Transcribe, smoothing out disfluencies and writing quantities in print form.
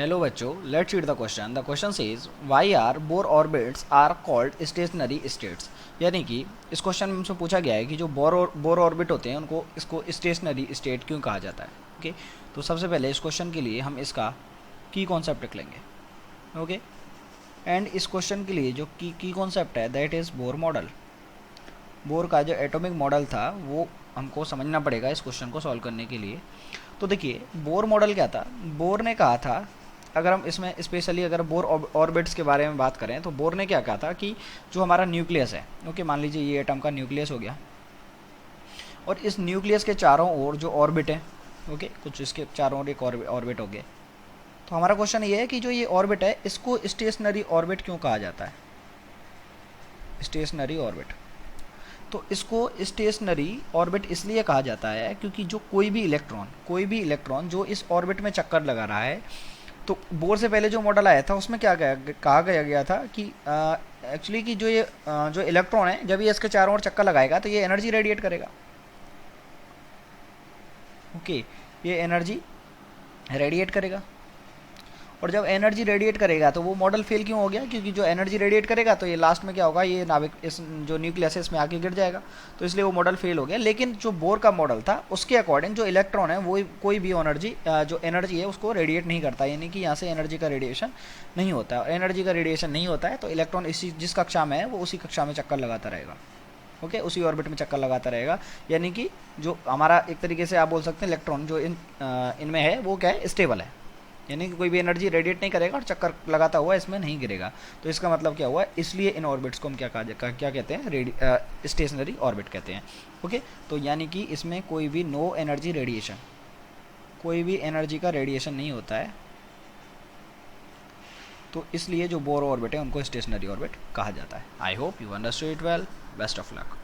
Hello बच्चों, let's read the question. The question says why are Bohr orbits are called stationary states. यानी कि इस question में हमसे पूछा गया है कि जो बोर ऑर्बिट होते हैं उनको इसको स्टेशनरी स्टेट क्यों कहा जाता है। ओके, तो सबसे पहले इस क्वेश्चन के लिए हम इसका की कॉन्सेप्ट लिख लेंगे। ओके, एंड इस क्वेश्चन के लिए जो की कॉन्सेप्ट है that is Bohr model. Bore का जो एटॉमिक मॉडल था वो हमको समझना पड़ेगा इस क्वेश्चन को सॉल्व करने के लिए। तो देखिए, बोर मॉडल क्या था। बोर ने कहा था, अगर हम इसमें स्पेशली अगर बोर ऑर्बिट्स के बारे में बात करें तो बोर ने क्या कहा था कि जो हमारा न्यूक्लियस है, ओके मान लीजिए ये एटम का न्यूक्लियस हो गया, और इस न्यूक्लियस के चारों ओर जो ऑर्बिट है, ओके कुछ इसके चारों ओर एक ऑर्बिट हो गए। तो हमारा क्वेश्चन ये है कि जो ये ऑर्बिट है इसको स्टेशनरी ऑर्बिट क्यों कहा जाता है, स्टेशनरी ऑर्बिट। तो इसको स्टेशनरी ऑर्बिट इसलिए कहा जाता है क्योंकि जो कोई भी इलेक्ट्रॉन जो इस ऑर्बिट में चक्कर लगा रहा है, तो बोर से पहले जो मॉडल आया था उसमें क्या कहा गया था कि एक्चुअली कि जो ये जो इलेक्ट्रॉन है जब ये इसके चारों ओर चक्कर लगाएगा तो ये एनर्जी रेडिएट करेगा। ओके, ये एनर्जी रेडिएट करेगा, और जब एनर्जी रेडिएट करेगा तो वो मॉडल फेल क्यों हो गया, क्योंकि जो एनर्जी रेडिएट करेगा तो ये लास्ट में क्या होगा, ये नाभिक इस जो न्यूक्लियस है इसमें आके गिर जाएगा, तो इसलिए वो मॉडल फेल हो गया। लेकिन जो बोर का मॉडल था उसके अकॉर्डिंग जो इलेक्ट्रॉन है वो कोई भी एनर्जी जो एनर्जी है उसको रेडिएट नहीं करता, यानी कि यहाँ से एनर्जी का रेडिएशन नहीं होता है। एनर्जी का रेडिएशन नहीं होता है तो इलेक्ट्रॉन इसी जिस कक्षा में है वो उसी कक्षा में चक्कर लगाता रहेगा। ओके, उसी ऑर्बिट में चक्कर लगाता रहेगा, यानी कि जो हमारा एक तरीके से आप बोल सकते हैं इलेक्ट्रॉन जो इनमें है वो क्या है, स्टेबल है, यानी कि कोई भी एनर्जी रेडिएट नहीं करेगा और चक्कर लगाता हुआ इसमें नहीं गिरेगा। तो इसका मतलब क्या हुआ, इसलिए इन ऑर्बिट्स को हम क्या कहते हैं, स्टेशनरी ऑर्बिट कहते हैं। ओके, तो यानी कि इसमें कोई भी नो एनर्जी रेडिएशन, कोई भी एनर्जी का रेडिएशन नहीं होता है, तो इसलिए जो बोर ऑर्बिट है उनको स्टेशनरी ऑर्बिट कहा जाता है। I hope you understood it well. Best of luck.